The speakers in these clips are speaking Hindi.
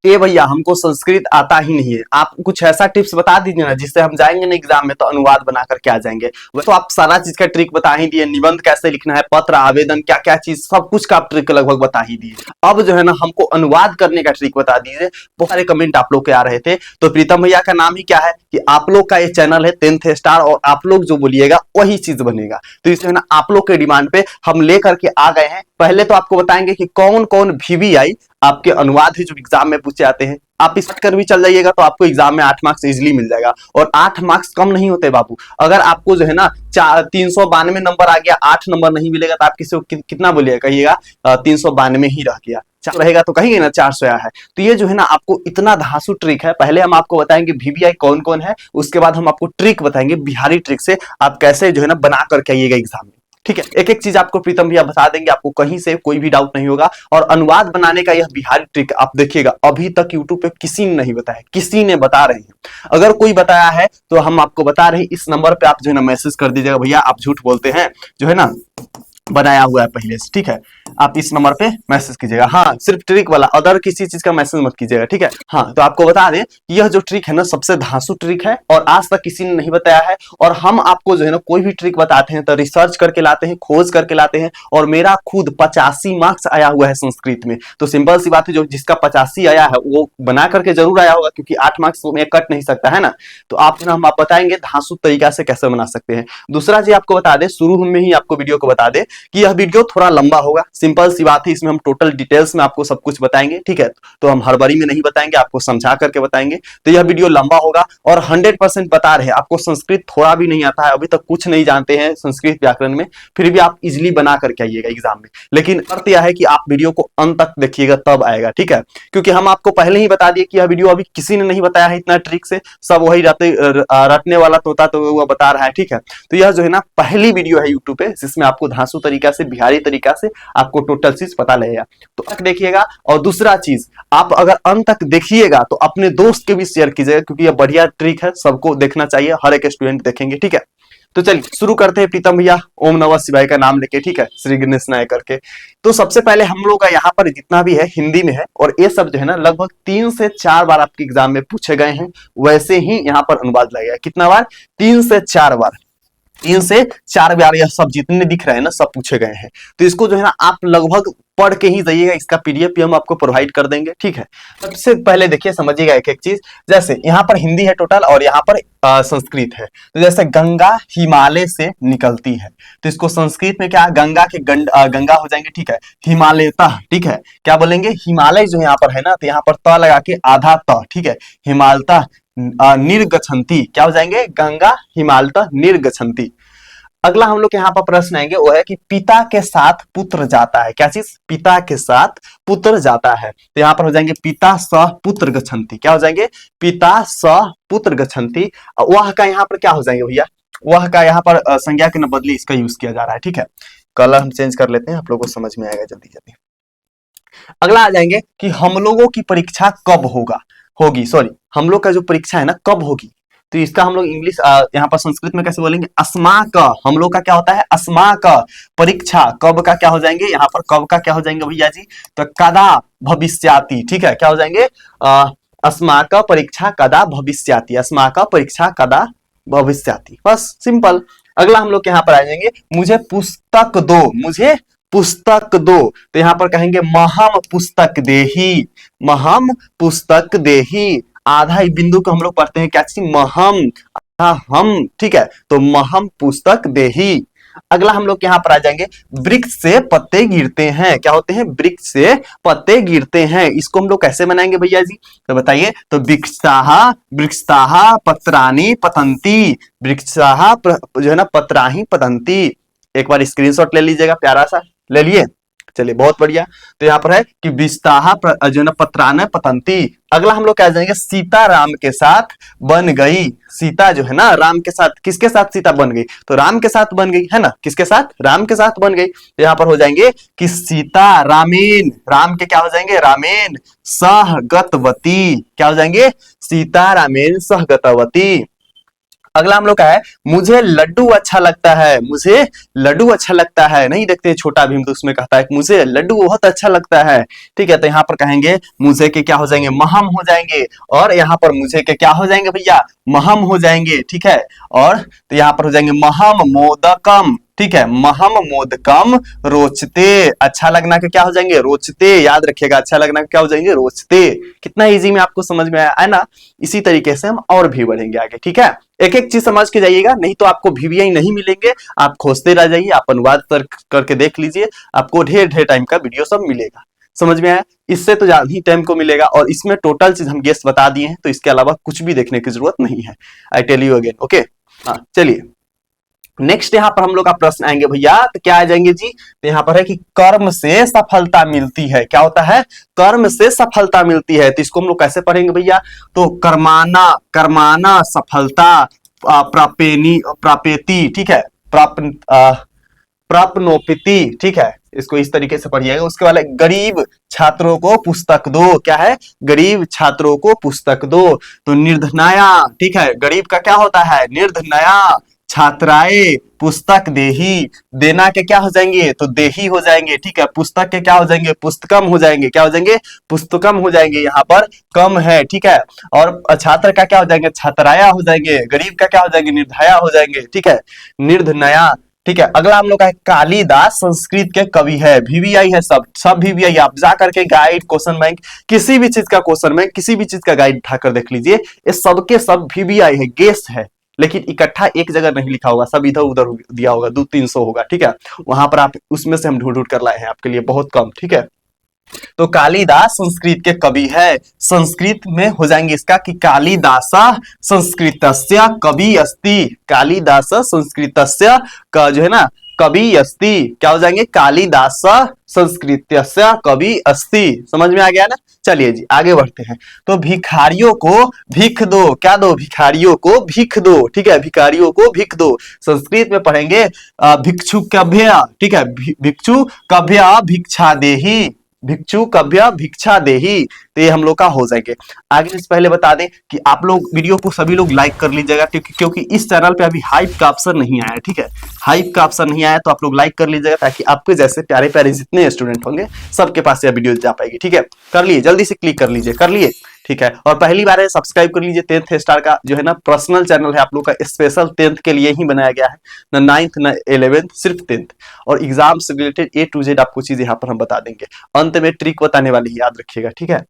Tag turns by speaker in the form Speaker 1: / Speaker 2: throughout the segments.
Speaker 1: ए भैया हमको संस्कृत आता ही नहीं है, आप कुछ ऐसा टिप्स बता दीजिए ना जिससे हम जाएंगे ना एग्जाम में तो अनुवाद बना करके आ जाएंगे। वह तो आप सारा चीज का ट्रिक बता ही दिए, निबंध कैसे लिखना है, पत्र आवेदन क्या क्या चीज, सब कुछ का आप ट्रिक लगभग बता ही दिए। अब जो है ना हमको अनुवाद करने का ट्रिक बता दीजिए। बहुत सारे कमेंट आप लोग के आ रहे थे, तो प्रीतम भैया का नाम ही क्या है कि आप लोग का ये चैनल है 10th स्टार, और आप लोग जो बोलिएगा वही चीज बनेगा। तो इसमें ना आप लोग के डिमांड पे हम लेकर के आ गए हैं। पहले तो आपको बताएंगे कि कौन कौन VVI आपके अनुवाद है जो एग्जाम में पूछे जाते हैं। आप इस कर भी चल जाइएगा तो आपको एग्जाम में 8 मार्क्स इजिली मिल जाएगा। और 8 मार्क्स कम नहीं होते बाबू, अगर आपको जो है ना 392 नंबर आ गया, 8 नंबर नहीं मिलेगा तो आप किसी को कितना बोलिएगा, कहिएगा 392 ही रह गया, रहेगा तो कहेंगे ना 400 आया है। तो ये जो है ना आपको इतना धांसू ट्रिक है। पहले हम आपको बताएंगे VVI कौन कौन है, उसके बाद हम आपको ट्रिक बताएंगे बिहारी ट्रिक से आप कैसे जो है ना बना करके आइएगा एग्जाम में। ठीक है, एक एक चीज आपको प्रीतम भैया बता देंगे, आपको कहीं से कोई भी डाउट नहीं होगा। और अनुवाद बनाने का यह बिहारी ट्रिक आप देखिएगा अभी तक यूट्यूब पे किसी ने नहीं बताया, किसी ने बता रहे हैं। अगर कोई बताया है तो हम आपको बता रहे हैं, इस नंबर पे आप जो है ना मैसेज कर दीजिएगा, भैया आप झूठ बोलते हैं, जो है ना बनाया हुआ है पहले से। ठीक है, आप इस नंबर पे मैसेज कीजिएगा। हाँ, सिर्फ ट्रिक वाला, अदर किसी चीज का मैसेज मत कीजिएगा। ठीक है, हाँ तो आपको बता दें यह जो ट्रिक है ना सबसे धांसू ट्रिक है और आज तक किसी ने नहीं बताया है। और हम आपको जो है ना कोई भी ट्रिक बताते हैं तो रिसर्च करके लाते हैं, खोज करके लाते हैं। और मेरा खुद 85 मार्क्स आया हुआ है संस्कृत में, तो सिंपल सी बात है जो जिसका 85 आया है वो बना करके जरूर आया होगा, क्योंकि 8 मार्क्स में कट नहीं सकता है ना। तो आप हम आप बताएंगे धांसू तरीका से कैसे बना सकते हैं। दूसरा चीज आपको बता दे, शुरू में ही आपको वीडियो को बता दे कि यह वीडियो थोड़ा लंबा होगा। सिंपल सी बात है, इसमें हम टोटल डिटेल्स में आपको सब कुछ बताएंगे। ठीक है, तो हम हड़बड़ी में नहीं बताएंगे, आपको समझा करके बताएंगे। तो यह वीडियो लंबा होगा और 100% बता रहे हैं आपको संस्कृत थोड़ा भी नहीं आता है, अभी तक कुछ नहीं जानते हैं संस्कृत व्याकरण में, फिर भी आप इजिली बना करके आइएगा एग्जाम में। लेकिन शर्त यह है कि आप वीडियो को अंत तक देखिएगा तब आएगा। ठीक है, क्योंकि हम आपको पहले ही बता दिए कि यह वीडियो अभी किसी ने नहीं बताया है इतना ट्रिक से, सब वही रटने वाला तोता तो वह बता रहा है। ठीक है, तो यह जो है ना पहली वीडियो है यूट्यूब पे जिसमें आपको धांसू तरीका से, बिहारी तरीका से आपको टोटल चीज पता लगेगा, तो तक देखिएगा। और दूसरा चीज, आप अगर अंत तक देखिएगा तो अपने दोस्त के भी शेयर कीजिएगा, क्योंकि यह बढ़िया ट्रिक है, सबको देखना चाहिए, हर एक स्टूडेंट देखेंगे। ठीक है, तो चलिए शुरू करते हैं प्रीतम भैया ओम नमः शिवाय का नाम लेके। ठीक है, श्री गणेश नाय करके। तो सबसे पहले हम लोग का यहाँ पर जितना भी है हिंदी में है, और ये सब जो है ना लगभग 3 से 4 बार आपके एग्जाम में पूछे गए हैं। वैसे ही यहाँ पर अनुवाद लगेगा, कितना बार? 3 से 4 बार, 3 से 4 बार यह सब जितने दिख रहे हैं ना सब पूछे गए हैं। तो इसको जो है ना आप लगभग पढ़ के ही जाइएगा, इसका PDF भी हम आपको प्रोवाइड कर देंगे। ठीक है, सबसे पहले देखिए समझिएगा एक एक चीज। जैसे यहाँ पर हिंदी है टोटल और यहाँ पर संस्कृत है। तो जैसे गंगा हिमालय से निकलती है, तो इसको संस्कृत में क्या, गंगा के गंगा हो जाएंगे। ठीक है, हिमालयतः, ठीक है, क्या बोलेंगे, हिमालय जो यहाँ पर है ना, तो यहाँ पर त लगा के आधा त, ठीक है, हिमालयतः निर्गछन्ति, क्या हो जाएंगे, गंगा हिमालयतः निर्गछन्ति। अगला हम लोग के यहाँ पर प्रश्न आएंगे, वो है कि पिता के साथ पुत्र जाता है, क्या चीज, पिता के साथ पुत्र जाता है। तो यहाँ पर हो जाएंगे पिता सह पुत्र गच्छन्ति, क्या हो जाएंगे, पिता सह पुत्र गच्छन्ति। वह का यहाँ पर क्या हो जाएंगे भैया, वह का यहाँ पर संज्ञा के न बदले इसका यूज किया जा रहा है। ठीक है, कलर हम चेंज कर लेते हैं, आप लोगों को समझ में आएगा जल्दी जल्दी। अगला आ जाएंगे कि हम लोगों की परीक्षा कब होगी, सॉरी, हम लोग का जो परीक्षा है ना कब होगी। तो इसका हम लोग इंग्लिश यहाँ पर संस्कृत में कैसे बोलेंगे, अस्माक, हम लोग का क्या होता है, अस्माक परीक्षा, कब का क्या हो जाएंगे, यहाँ पर कब का क्या हो जाएंगे भैया जी, तो कदा भविष्याति। ठीक है, क्या हो जाएंगे, अस्माक परीक्षा कदा भविष्याति, अस्माक परीक्षा कदा भविष्याति, बस सिंपल। अगला हम लोग यहाँ पर आ जाएंगे, मुझे पुस्तक दो, मुझे पुस्तक दो। तो यहाँ पर कहेंगे महम पुस्तक देही, महम पुस्तक देही। आधा ही बिंदु को हम लोग पढ़ते हैं क्या चीज, महम, हम। ठीक है, तो महम पुस्तक देही। अगला हम लोग यहाँ पर आ जाएंगे, वृक्ष से पत्ते गिरते हैं, क्या होते हैं, वृक्ष से पत्ते गिरते हैं। इसको हम लोग कैसे बनाएंगे भैया जी, तो बताइए, तो वृक्षाः वृक्षाः पत्राणि पतन्ति, वृक्षाः जो है ना पत्राणि पतन्ति। एक बार स्क्रीनशॉट ले लीजिएगा, प्यारा सा ले लिए, चलिए बहुत बढ़िया। तो यहाँ पर है कि विस्ताहा जो है पत्रान पतंती। अगला हम लोग क्या जाएंगे, सीता राम के साथ बन गई, सीता जो है ना राम के साथ, किसके साथ सीता बन गई, तो राम के साथ बन गई है ना, किसके साथ, राम के साथ बन गई। तो यहाँ पर हो जाएंगे कि सीता रामेन, राम के क्या हो जाएंगे, रामेन सहगतवती, क्या हो जाएंगे, सीता रामेन सहगतवती। अगला हम लोग का है मुझे लड्डू अच्छा लगता है, मुझे लड्डू अच्छा लगता है। नहीं देखते छोटा भीम तो उसमें कहता है कि मुझे लड्डू बहुत अच्छा लगता है। ठीक है, तो यहाँ पर कहेंगे मुझे के क्या हो जाएंगे, महम हो जाएंगे, और यहाँ पर मुझे के क्या हो जाएंगे भैया, महम हो जाएंगे। ठीक है, और तो यहाँ पर हो जाएंगे महम मोदकम। ठीक है, महम मोदकम रोचते, अच्छा लगना के क्या हो जाएंगे, रोचते। याद रखिएगा, अच्छा लगना के क्या हो जाएंगे, रोचते। कितना इजी में आपको समझ में आया है ना। इसी तरीके से हम और भी बढ़ेंगे आगे। ठीक है, एक एक चीज समझ के जाइएगा, नहीं तो आपको वीवीआई नहीं मिलेंगे। आप खोजते रह जाइए, आप अनुवाद करके देख लीजिए, आपको ढेर ढेर टाइम का वीडियो सब मिलेगा। समझ में आया। इससे तो ज्यादा ही टाइम को मिलेगा, और इसमें टोटल चीज हम गेस बता दिए हैं, तो इसके अलावा कुछ भी देखने की जरूरत नहीं है। I tell you again. Okay, हाँ चलिए नेक्स्ट यहाँ पर हम लोग का प्रश्न आएंगे भैया, तो क्या आ जाएंगे जी, तो यहाँ पर है कि कर्म से सफलता मिलती है। क्या होता है, कर्म से सफलता मिलती है। तो इसको हम लोग कैसे पढ़ेंगे भैया, तो कर्माना, कर्माना सफलता प्रापेति। ठीक है, प्राप्नोपिति। ठीक है, इसको इस तरीके से पढ़िएगा। उसके बाद गरीब छात्रों को पुस्तक दो। क्या है, गरीब छात्रों को पुस्तक दो। तो निर्धनाया, ठीक है, गरीब का क्या होता है, निर्धनाया छात्राए पुस्तक देही। देना के क्या हो जाएंगे, तो देही हो जाएंगे। ठीक है, पुस्तक के क्या हो जाएंगे, पुस्तकम हो जाएंगे। क्या हो जाएंगे, पुस्तकम हो जाएंगे। यहाँ पर कम है। ठीक है, और छात्र का क्या हो जाएंगे, छात्राया हो जाएंगे। गरीब का क्या हो जाएंगे, निर्धया हो जाएंगे। ठीक है, निर्धनया। ठीक है, अगला हम लोग का है कालिदास संस्कृत के कवि है। वीवीआई है, सब वीवीआई। आप जा करके गाइड, क्वेश्चन बैंक, किसी भी चीज का क्वेश्चन बैंक, किसी भी चीज का गाइड उठाकर देख लीजिए, ये सबके सब वीवीआई है, गेस है, लेकिन इकट्ठा एक जगह नहीं लिखा होगा, सब इधर उधर दिया होगा, 200-300 होगा। ठीक है, वहां पर आप उसमें से हम ढूंढ ढूंढ कर लाए हैं आपके लिए, बहुत कम। ठीक है, तो कालिदास संस्कृत के कवि है। संस्कृत में हो जाएंगे इसका कि कालिदास संस्कृतस्य कवि अस्ति। कालिदास संस्कृतस्य का जो है ना कवि अस्ति, क्या हो जाएंगे, कालिदास संस्कृतस्य कवि अस्ति। समझ में आ गया ना। चलिए जी आगे बढ़ते हैं। तो भिखारियों को भीख दो। क्या दो, भिखारियों को भीख दो। ठीक है, भिखारियों को भीख दो। संस्कृत में पढ़ेंगे भिक्षु कभ्य। ठीक है, भिक्षु कभ्य भिक्षा देही। भिक्षु कभ्य भिक्षा देही। तो ये हम लोग का हो जाएंगे। आगे से पहले बता दें कि आप लोग वीडियो को सभी लोग लाइक कर लीजिएगा, क्योंकि इस चैनल पे अभी हाइप का ऑप्शन नहीं आया है। ठीक है, हाइप का ऑप्शन नहीं आया, तो आप लोग लाइक कर लीजिएगा, ताकि आपके जैसे प्यारे प्यारे जितने स्टूडेंट होंगे सबके पास यह वीडियो जा पाएगी। ठीक है, कर लिए, जल्दी से क्लिक कर लीजिए, कर लिए। ठीक है, और पहली बार है सब्सक्राइब कर लीजिए। 10th स्टार का जो है ना पर्सनल चैनल है आप लोग का, स्पेशल 10th के लिए ही बनाया गया है, ना 9th ना 11th, सिर्फ 10th। और एग्जाम से रिलेटेड A to Z आपको चीज यहाँ पर हम बता देंगे। अंत में ट्रिक बताने वाली ही याद रखिएगा। ठीक है,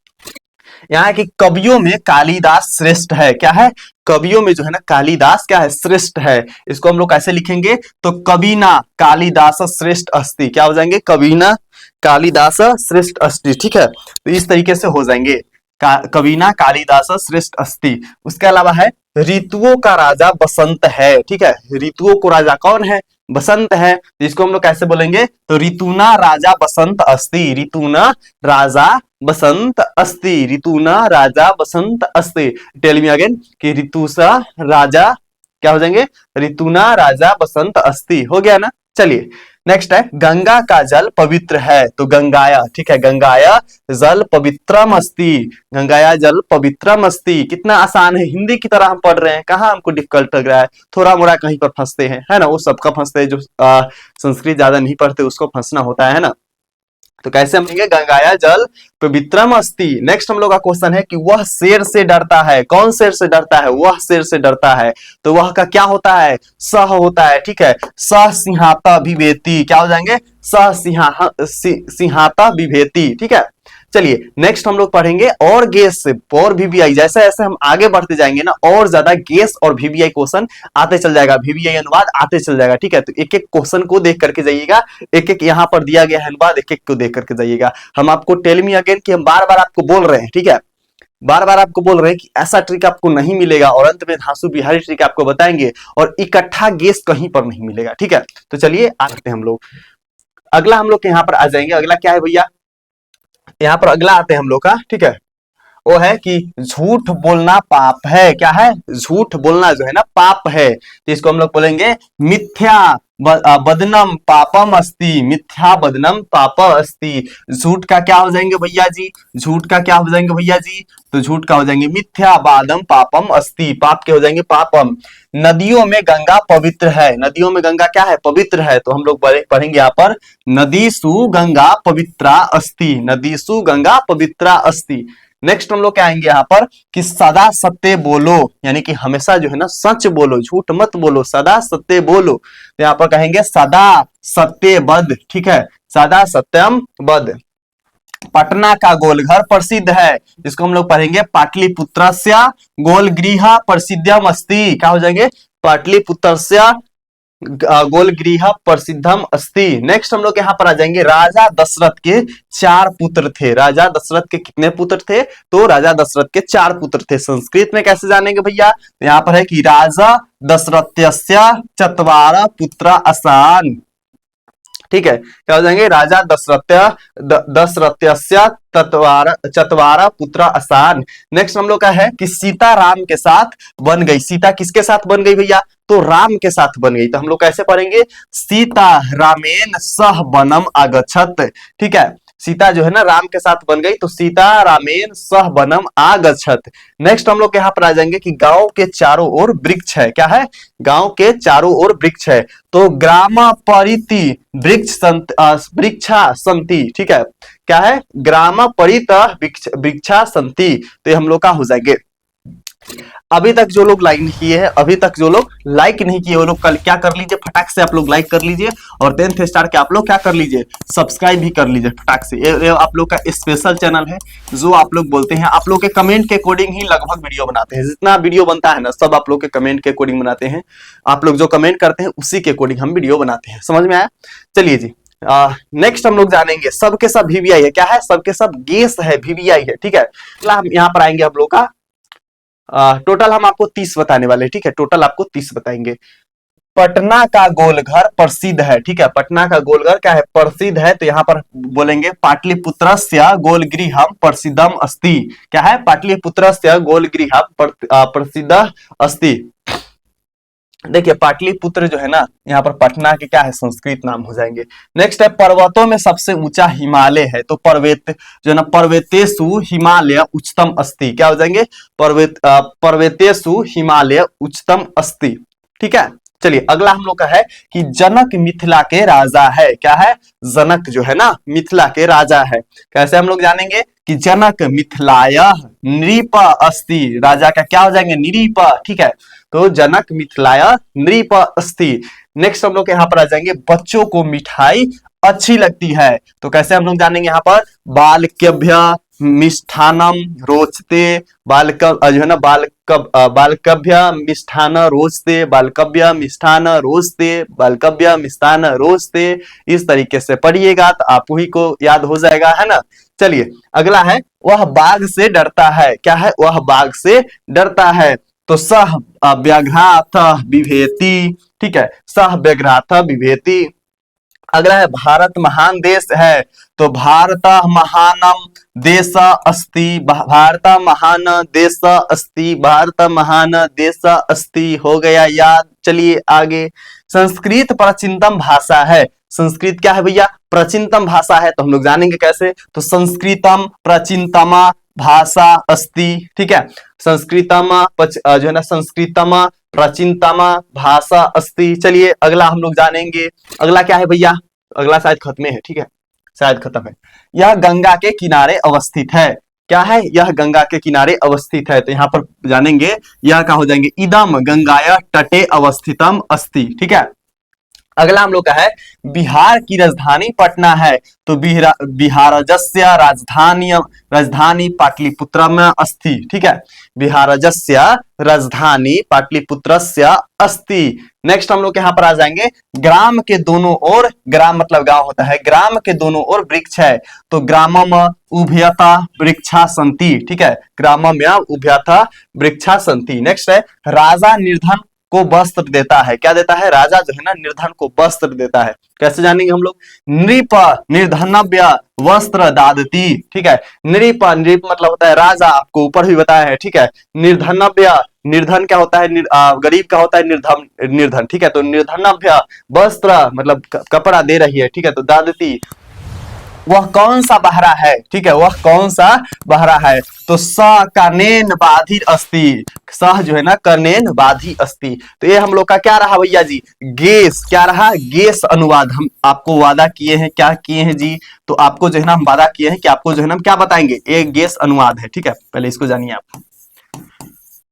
Speaker 1: यहाँ की कवियों में कालिदास श्रेष्ठ है। क्या है, कवियों में जो है ना कालिदास क्या है, श्रेष्ठ है। इसको हम लोग कैसे लिखेंगे, तो कविना कालिदास श्रेष्ठ अस्ति। क्या हो जाएंगे, कविना कालिदास श्रेष्ठ अस्ति। ठीक है, तो इस तरीके से हो जाएंगे, कविना कालिदास श्रेष्ठ अस्ति। उसके अलावा है ऋतुओं का राजा बसंत है। ठीक है, ऋतुओं को राजा कौन है, बसंत है। तो इसको हम लोग कैसे बोलेंगे, तो ऋतुना राजा बसंत अस्ति। ऋतुना राजा बसंत अस्ति। ऋतुना राजा बसंत अस्ति। टेल मी अगेन कि ऋतुसा राजा क्या हो जाएंगे, ऋतुना राजा बसंत अस्ति। हो गया ना। चलिए नेक्स्ट है गंगा का जल पवित्र है। तो गंगाया, ठीक है, गंगाया जल पवित्रम अस्ति। गंगाया जल पवित्रम अस्ति। कितना आसान है, हिंदी की तरह हम पढ़ रहे हैं, कहाँ हमको डिफिकल्ट लग रहा है। थोड़ा मोड़ा कहीं पर फंसते हैं, है ना, वो सबका फंसते हैं, जो संस्कृत ज्यादा नहीं पढ़ते उसको फंसना होता है ना। तो कैसे हम लिखेंगे, गंगाया जल पवित्रम अस्ति। नेक्स्ट हम लोग का क्वेश्चन है कि वह शेर से डरता है। कौन शेर से डरता है, वह शेर से डरता है। तो वह का क्या होता है, सह होता है। ठीक है, सह सिंहाता विभेति। क्या हो जाएंगे, सह सिंहाता विभेति। ठीक है, चलिए नेक्स्ट हम लोग पढ़ेंगे और गेस से और वीवीआई। जैसे जैसे हम आगे बढ़ते जाएंगे ना, और ज्यादा गेस और वीवीआई क्वेश्चन आते चल जाएगा, वीवीआई अनुवाद आते चल जाएगा। ठीक है, तो एक एक क्वेश्चन को देख करके जाइएगा, एक एक यहाँ पर दिया गया है अनुवाद, एक एक को देख करके जाइएगा। हम आपको टेल मी अगेन कि हम बार बार आपको बोल रहे हैं। ठीक है, बार बार आपको बोल रहे हैं कि ऐसा ट्रिक आपको नहीं मिलेगा, और अंत में धांसू बिहारी ट्रिक आपको बताएंगे, और इकट्ठा गेस कहीं पर नहीं मिलेगा। ठीक है, तो चलिए आते हैं हम लोग। अगला हम लोग के यहाँ पर आ जाएंगे। अगला क्या है भैया, यहाँ पर अगला आते हैं हम लोग का। ठीक है, वो है कि झूठ बोलना पाप है। क्या है? झूठ बोलना जो है ना पाप है, तो इसको हम लोग बोलेंगे मिथ्या बदनम पापम अस्ति। मिथ्या बदनम पाप अस्ति। झूठ का क्या हो जाएंगे भैया जी? झूठ का क्या हो जाएंगे भैया जी? तो झूठ का हो जाएंगे मिथ्या बादम पापम अस्ति। पाप के हो जाएंगे पापम। नदियों में गंगा पवित्र है। नदियों में गंगा क्या है? पवित्र है। तो हम लोग पढ़ेंगे यहाँ पर नदीसु गंगा पवित्रा अस्ति। नदीसु गंगा पवित्रा अस्ति। नेक्स्ट हम लोग क्या आएंगे यहाँ पर कि सदा सत्य बोलो, यानी कि हमेशा जो है ना सच बोलो, झूठ मत बोलो, सदा सत्य बोलो। तो यहाँ पर कहेंगे सदा सत्य बद। ठीक है, सदा सत्यम बद। पटना का गोलघर प्रसिद्ध है, इसको हम लोग पढ़ेंगे पाटलिपुत्रस्य गोलगृह प्रसिद्धम अस्ति। क्या हो जाएंगे? पाटलिपुत्रस्य गोलगृह प्रसिद्धम अस्ति। नेक्स्ट हम लोग यहाँ पर आ जाएंगे राजा दशरथ के 4 पुत्र थे। राजा दशरथ के कितने पुत्र थे? तो राजा दशरथ के 4 पुत्र थे। संस्कृत में कैसे जानेंगे भैया? तो यहाँ पर है कि राजा दशरथस्य चत्वार पुत्र आसान। ठीक है, क्या हो जाएंगे? राजा दशरथस्य चत्वार पुत्र आसान। नेक्स्ट हम लोग का है कि सीता राम के साथ बन गई। सीता किसके साथ बन गई भैया? तो राम के साथ बन गई। तो हम लोग कैसे पढ़ेंगे? सीता रामेन सह वनम आगच्छत। ठीक है, सीता जो है ना राम के साथ बन गई, तो सीता रामेन सह वनम आगच्छत। नेक्स्ट हम लोग यहाँ पर आ जाएंगे कि गांव के चारों ओर वृक्ष है। क्या है? गांव के चारों ओर वृक्ष है। तो ग्राम परिति वृक्षा संति। ठीक है, क्या है? ग्राम परित वृक्षा संति। तो ये हम लोग का हो जाएंगे। अभी तक जो लोग लाइक नहीं किए हैं, अभी तक जो लोग लाइक नहीं किए वो लोग कल क्या कर लीजिए, फटाक से आप लोग लाइक कर लीजिए। और 10th स्टार के आप लोग क्या कर लीजिए, सब्सक्राइब भी कर लीजिए फटाक से। ये आप लोग का स्पेशल चैनल है जो आप लोग बोलते हैं, आप लोग के कमेंट के अकॉर्डिंग ही लगभग वीडियो बनाते हैं। जितना वीडियो बनता है ना सब आप लोग के कमेंट के अकॉर्डिंग बनाते हैं। आप लोग जो कमेंट करते हैं उसी के अकॉर्डिंग हम वीडियो बनाते हैं। समझ में आया? चलिए जी, नेक्स्ट हम लोग जानेंगे सबके सब वीवीआई है। क्या है? सबके सब गैस है, वीवीआई है। ठीक है, हम यहाँ पर आएंगे हम लोग का टोटल हम आपको 30 बताने वाले हैं। ठीक है, टोटल आपको 30 बताएंगे। पटना का गोलघर प्रसिद्ध है। ठीक है, पटना का गोलघर क्या है? प्रसिद्ध है। तो यहाँ पर बोलेंगे पाटलिपुत्रस्य गोलगृहम प्रसिद्धम अस्ति। क्या है? पाटलिपुत्रस्य गोलगृहम प्रसिद्ध अस्ति। देखिए पाटलिपुत्र जो है ना यहाँ पर पटना के क्या है? संस्कृत नाम हो जाएंगे। नेक्स्ट है पर्वतों में सबसे ऊंचा हिमालय है। तो पर्वत जो है ना पर्वतेषु हिमालय उच्चतम अस्ति। क्या हो जाएंगे? पर्वतेषु हिमालय उच्चतम अस्ति। ठीक है, चलिए अगला हम लोग का है कि जनक मिथिला के राजा है। क्या है? जनक जो है ना मिथिला के राजा है। कैसे हम लोग जानेंगे कि जनक मिथिलाय नृप अस्ति। राजा का क्या हो जाएंगे? नृप। ठीक है, तो जनक मिथिलाय नृप अस्ति। नेक्स्ट हम लोग यहाँ पर आ जाएंगे बच्चों को मिठाई अच्छी लगती है। तो कैसे हम लोग जानेंगे यहाँ पर? बालकभ्य मिष्ठानम रोचते। जो है ना बालकभ्य मिष्ठान रोचते, बालकभ्य मिष्ठान रोचते, बालकभ्य मिष्ठान रोचते। इस तरीके से पढ़िएगा तो आप ही को याद हो जाएगा, है ना। चलिए अगला है वह बाघ से डरता है। क्या है? वह बाघ से डरता है। तो सह व्याघ्राथ बिभेति। ठीक है, सह व्याघ्राथ बिभेति। अगला है भारत महान देश है। तो भारत महानम देश अस्ति। भारत महान देश अस्ति। भारत महान देश अस्ति हो गया याद। चलिए आगे। संस्कृत प्राचीनतम भाषा है। संस्कृत क्या है भैया? प्राचीनतम भाषा है। तो हम लोग जानेंगे कैसे? तो संस्कृतम प्राचीनतम भाषा अस्ति। ठीक है, संस्कृतम जो है ना संस्कृतम प्राचीनतम भाषा अस्ति। चलिए अगला हम लोग जानेंगे। अगला क्या है भैया? अगला शायद खत्म है। ठीक है, शायद खत्म है। यह गंगा के किनारे अवस्थित है। क्या है? यह गंगा के किनारे अवस्थित है। तो यहाँ पर जानेंगे यह क्या हो जाएंगे? इदम गंगाया तटे अवस्थितम अस्ति। ठीक है, अगला हम लोग का है बिहार की राजधानी पटना है। तो बिहारजस्य राजधानी पाटलिपुत्रम अस्ति। ठीक है, बिहारजस्य राजधानी पाटलिपुत्रस्य अस्ति। नेक्स्ट हम लोग यहाँ पर आ जाएंगे ग्राम के दोनों ओर, ग्राम मतलब गांव होता है, ग्राम के दोनों ओर वृक्ष है। तो ग्रामम उभयता वृक्षा संति। ठीक है, ग्रामम या उभयता वृक्षा संति। नेक्स्ट है राजा निर्धन को वस्त्र देता है। क्या देता है? राजा जो है ना निर्धन को वस्त्र देता है। कैसे जानेंगे हम लोग? नृप निर्धनव्य वस्त्र दादती, ठीक है। नृप नृप मतलब होता है राजा, आपको ऊपर भी बताया है, ठीक है। निर्धनव्य, निर्धन क्या होता है? गरीब का होता है निर्धन, निर्धन, ठीक है। तो निर्धनव्य वस्त्र मतलब कपड़ा दे रही है, ठीक है। तो दादती, वह कौन सा बहरा है, ठीक है, वह कौन सा बहरा है? तो स कनेन बाधिर अस्ति, सह जो है ना कनेन बाधी अस्ति। तो ये हम लोग का क्या रहा भैया जी? गेस, क्या रहा? गेस अनुवाद। हम आपको वादा किए हैं, क्या किए हैं जी? तो आपको जो है ना हम वादा किए हैं कि आपको जो है ना हम क्या बताएंगे, एक गेस अनुवाद है, ठीक है। पहले इसको जानिए आप,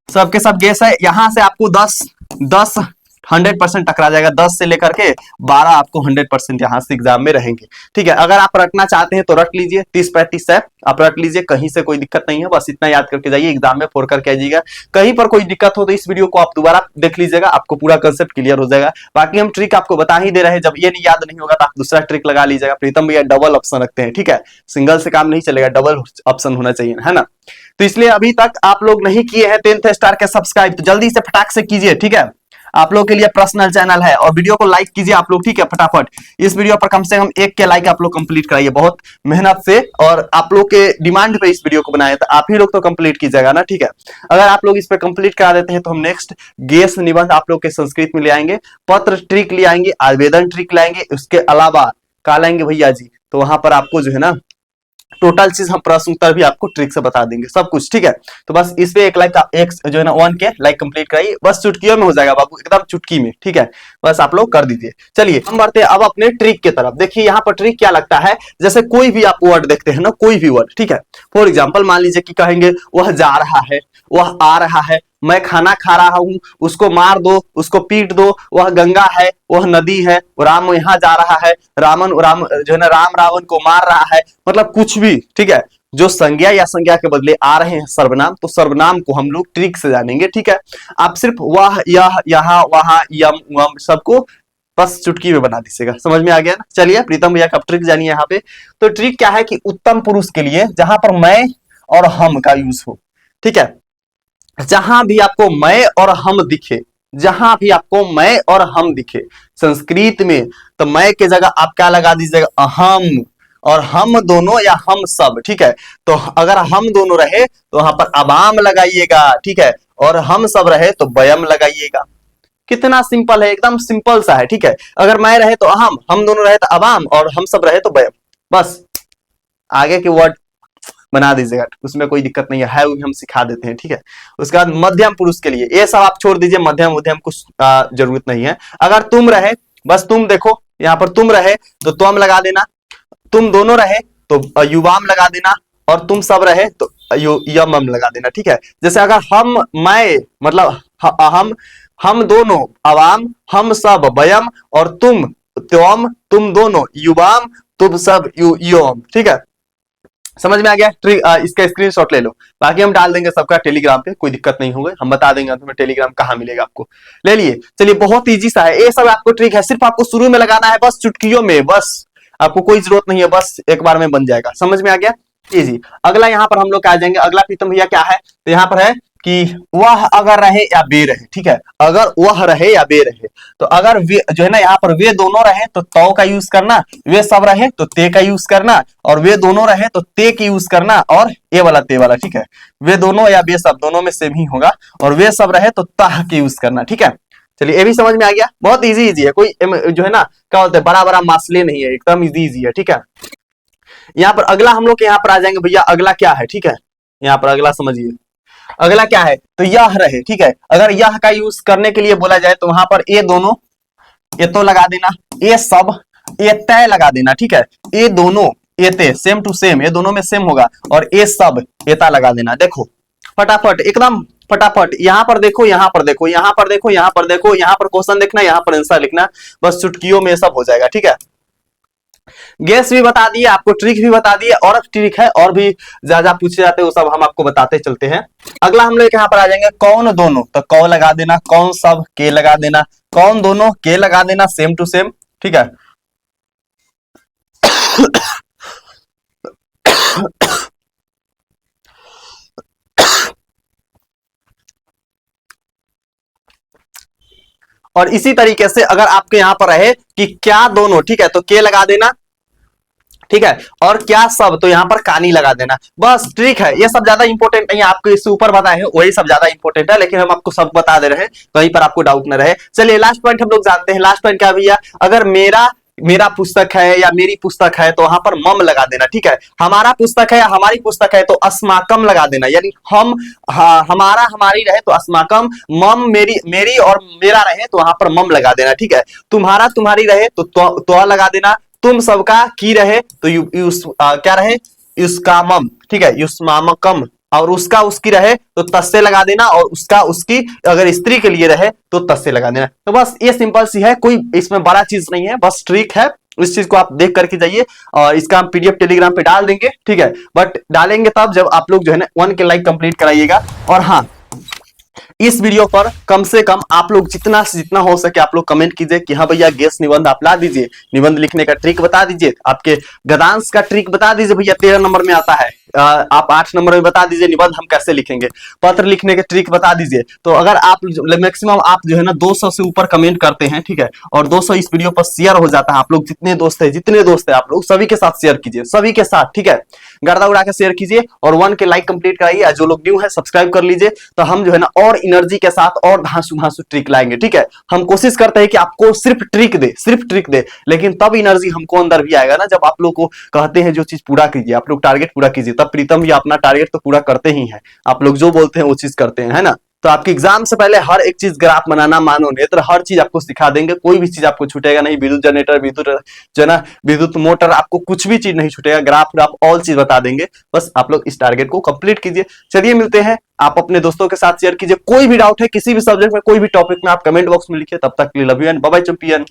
Speaker 1: सबके सब गेस है। यहां से आपको 10 100% टकरा जाएगा, 10 से लेकर के 12 आपको 100% यहां से एग्जाम में रहेंगे, ठीक है। अगर आप रटना चाहते हैं तो रट लीजिए, 30-35 है, आप रट लीजिए, कहीं से कोई दिक्कत नहीं है, बस इतना याद करके जाइए, एग्जाम में फोड़ करके आइएगा। कहीं पर कोई दिक्कत हो तो इस वीडियो को आप दोबारा देख लीजिएगा, आपको पूरा कंसेप्ट क्लियर हो जाएगा। बाकी हम ट्रिक आपको बता ही दे रहे हैं, जब ये नहीं याद नहीं होगा तो आप दूसरा ट्रिक लगा लीजिएगा। प्रीतम भैया डबल ऑप्शन रखते हैं, ठीक है, सिंगल से काम नहीं चलेगा, डबल ऑप्शन होना चाहिए, है ना। तो इसलिए अभी तक आप लोग नहीं किए हैं 10th स्टार के सब्सक्राइब, तो जल्दी से फटाक से कीजिए, ठीक है। आप लोग के लिए पर्सनल चैनल है, और वीडियो को लाइक कीजिए आप लोग, ठीक है, फटाफट। इस वीडियो पर कम से कम 1 के लाइक आप लोग कंप्लीट कराइए, बहुत मेहनत से, और आप लोग के डिमांड पे इस वीडियो को बनाया, तो आप ही लोग तो कंप्लीट कीजिएगा ना, ठीक है। अगर आप लोग इस पे कंप्लीट करा देते हैं तो हम नेक्स्ट गेस निबंध आप लोग के संस्कृत में ले आएंगे, पत्र ट्रिक ले आएंगे, आवेदन ट्रिक लाएंगे, उसके अलावा क्या लाएंगे भैया जी? तो वहां पर आपको जो है ना टोटल चीज हम प्रश्न उत्तर भी आपको ट्रिक से बता देंगे, सब कुछ, ठीक है। तो बस इस पे एक लाइक, एक जो है ना 1 के लाइक कंप्लीट कराइए, बस चुटकियों में हो जाएगा बाबू, एकदम चुटकी में, ठीक है। बस आप लोग कर दीजिए। चलिए हम बढ़ते हैं अब अपने ट्रिक की तरफ। देखिए यहाँ पर ट्रिक क्या लगता है, जैसे कोई भी आप वर्ड देखते हैं ना, कोई भी वर्ड, ठीक है। फॉर एग्जाम्पल मान लीजिए कि कहेंगे वह जा रहा है, वह आ रहा है, मैं खाना खा रहा हूं, उसको मार दो, उसको पीट दो, वह गंगा है, वह नदी है, राम यहाँ जा रहा है, राम जो है ना राम रावण को मार रहा है, मतलब कुछ भी, ठीक है। जो संज्ञा या संज्ञा के बदले आ रहे हैं सर्वनाम, तो सर्वनाम को हम लोग ट्रिक से जानेंगे, ठीक है। आप सिर्फ वह, यह, यहाँ, वहां, यम, वम सबको बस चुटकी में बना दीजिएगा, समझ में आ गया ना। चलिए प्रीतम भैया का ट्रिक जानिए यहाँ पे। तो ट्रिक क्या है कि उत्तम पुरुष के लिए जहां पर मैं और हम का यूज हो, ठीक है, जहां भी आपको मैं और हम दिखे, जहां भी आपको मैं और हम दिखे संस्कृत में, तो मैं के जगह आप क्या लगा दीजिएगा? अहम, और हम दोनों या हम सब, ठीक है। तो अगर हम दोनों रहे तो वहां पर अबाम लगाइएगा, ठीक है, और हम सब रहे तो बयम लगाइएगा। कितना सिंपल है, एकदम सिंपल सा है, ठीक है। अगर मैं रहे तो अहम, हम दोनों रहे तो अबाम, और हम सब रहे तो बयम, बस आगे के वर्ड बना दीजिएगा, उसमें कोई दिक्कत नहीं है, हम सिखा देते हैं, ठीक है। उसके बाद मध्यम पुरुष के लिए ये सब आप छोड़ दीजिए, मध्यम उध्यम कुछ जरूरत नहीं है। अगर तुम रहे, बस तुम देखो, यहाँ पर तुम रहे तो तुम लगा देना, तुम दोनों रहे तो युवाम लगा देना, और तुम सब रहे तो यमम लगा देना, ठीक है। जैसे अगर हम, मैं मतलब हम दोनों अवाम, हम सब बयम, और तुम तुम दोनों युवाम, तुम सब योम, ठीक है। समझ में आ गया ट्रिक? इसका स्क्रीनशॉट ले लो, बाकी हम डाल देंगे सबका टेलीग्राम पे, कोई दिक्कत नहीं होगी, हम बता देंगे तुम्हें टेलीग्राम कहाँ मिलेगा आपको, ले लिए। चलिए बहुत इजी सा है, ये सब आपको ट्रिक है, सिर्फ आपको शुरू में लगाना है, बस चुटकियों में, बस आपको कोई जरूरत नहीं है, बस एक बार में बन जाएगा, समझ में आ गया, इजी। अगला यहाँ पर हम लोग आ जाएंगे, अगला प्रीतम भैया क्या है, तो यहाँ पर है कि वह अगर रहे या बे रहे, ठीक है। अगर वह रहे या बे रहे, तो अगर वे जो है ना यहाँ पर वे दोनों रहे तो तौ का यूज करना, वे सब रहे तो ते का यूज करना, और वे दोनों रहे तो ते की यूज करना, और ये वाला ते वाला, ठीक है। वे दोनों या वे सब दोनों में सेम ही होगा, और वे सब रहे तो तह की यूज करना, ठीक है। चलिए ये भी समझ में आ गया, बहुत इजी इजी है, कोई जो है ना क्या बोलते हैं बड़ा बड़ा मासले नहीं है, एकदम इजी इजी है, ठीक है। यहाँ पर अगला हम लोग यहाँ पर आ जाएंगे भैया, अगला क्या है, ठीक है। यहाँ पर अगला समझिए, अगला क्या है, तो यह रहे, ठीक है। अगर यह का यूज करने के लिए बोला जाए तो वहां पर ये दोनों, ये तो लगा देना, ये सब, ये तय लगा देना, ठीक है। ये दोनों, ये ते सेम टू सेम, ये दोनों में सेम होगा, और ये सब एता लगा देना। देखो फटाफट, एकदम फटाफट, यहाँ पर देखो, यहाँ पर देखो, यहाँ पर देखो, यहाँ पर देखो, यहाँ पर क्वेश्चन लिखना, यहाँ पर आंसर लिखना, बस चुटकियों में सब हो जाएगा, ठीक है। गैस भी बता दिए आपको, ट्रिक भी बता दिए, और ट्रिक है और भी ज्यादा पूछे जाते हैं वो सब हम आपको बताते चलते हैं। अगला हम लोग यहाँ पर आ जाएंगे, कौन दोनों, तो कौ लगा देना, कौन सब के लगा देना, कौन दोनों के लगा देना, सेम टू सेम, ठीक है। और इसी तरीके से अगर आपके यहाँ पर रहे कि क्या दोनों, ठीक है, तो के लगा देना, ठीक है, और क्या सब, तो यहां पर कानी लगा देना। बस ट्रिक है, ये सब ज्यादा इंपॉर्टेंट नहीं है, आपको इससे ऊपर बताए हैं वही सब ज्यादा इंपॉर्टेंट है, लेकिन हम आपको सब बता दे रहे हैं, कहीं पर आपको डाउट न रहे। चलिए लास्ट पॉइंट हम लोग जानते हैं। लास्ट पॉइंट क्या भैया, अगर मेरा मेरा पुस्तक है या मेरी पुस्तक है तो वहां पर मम लगा देना, ठीक है। हमारा पुस्तक है या हमारी पुस्तक है तो अस्माकम लगा देना, यानी हम हमारा हमारी रहे तो अस्माकम, मम मेरी मेरी और मेरा रहे तो वहां पर मम लगा देना, ठीक है। तुम्हारा तुम्हारी रहे तो लगा देना, तुम सबका की रहे तो क्या रहे, युष्कामम, ठीक है, युष्मामकम, और उसका उसकी रहे तो तस्से लगा देना, और उसका उसकी अगर स्त्री के लिए रहे तो तस्से लगा देना। तो बस ये सिंपल सी है, कोई इसमें बड़ा चीज नहीं है, बस ट्रिक है। इस चीज को आप देख करके जाइए, और इसका हम पीडीएफ टेलीग्राम पे डाल देंगे, ठीक है। बट डालेंगे तब जब आप लोग जो है ना 1 के लाइक कंप्लीट कराइएगा। और हाँ, इस वीडियो पर कम से कम आप लोग जितना से जितना हो सके आप लोग कमेंट कीजिए कि हाँ भैया गेस निबंध आप ला दीजिए, निबंध लिखने का ट्रिक बता दीजिए, आपके गद्यांश का ट्रिक बता दीजिए भैया 13 नंबर में आता है, आप 8 नंबर में बता दीजिए निबंध हम कैसे लिखेंगे, पत्र लिखने के ट्रिक बता दीजिए। तो अगर आप मैक्सिमम आप जो है ना 200 से ऊपर कमेंट करते हैं, ठीक है, और 200 इस वीडियो पर शेयर हो जाता है, आप लोग जितने दोस्त है आप लोग सभी के साथ शेयर कीजिए, सभी के साथ, ठीक है, गर्दा उड़ा के शेयर कीजिए, और 1 के लाइक कंप्लीट कराइए, जो लोग न्यू है सब्सक्राइब कर लीजिए। तो हम जो है ना और एनर्जी के साथ और धांसू धांसू ट्रिक लाएंगे, ठीक है। हम कोशिश करते हैं कि आपको सिर्फ ट्रिक दे, लेकिन तब एनर्जी हमको अंदर भी आएगा ना, जब आप लोग को कहते हैं जो चीज पूरा कीजिए, आप लोग टारगेट पूरा कीजिए, तब प्रीतम भी अपना टारगेट तो पूरा करते ही हैं, आप लोग जो बोलते हैं वो चीज करते हैं, है ना। तो आपके एग्जाम से पहले हर एक चीज, ग्राफ बनाना, मानोनेत्र, हर चीज आपको सिखा देंगे, कोई भी चीज आपको छूटेगा नहीं, विद्युत जनरेटर, विद्युत जो ना विद्युत मोटर, आपको कुछ भी चीज नहीं छूटेगा, ग्राफ ऑल चीज बता देंगे। बस आप लोग इस टारगेट को कंप्लीट कीजिए। चलिए मिलते हैं, आप अपने दोस्तों के साथ शेयर कीजिए। कोई भी डाउट है किसी भी सब्जेक्ट में, कोई भी टॉपिक में, आप कमेंट बॉक्स में लिखिए। तब तक के लिए love you and bye bye champion.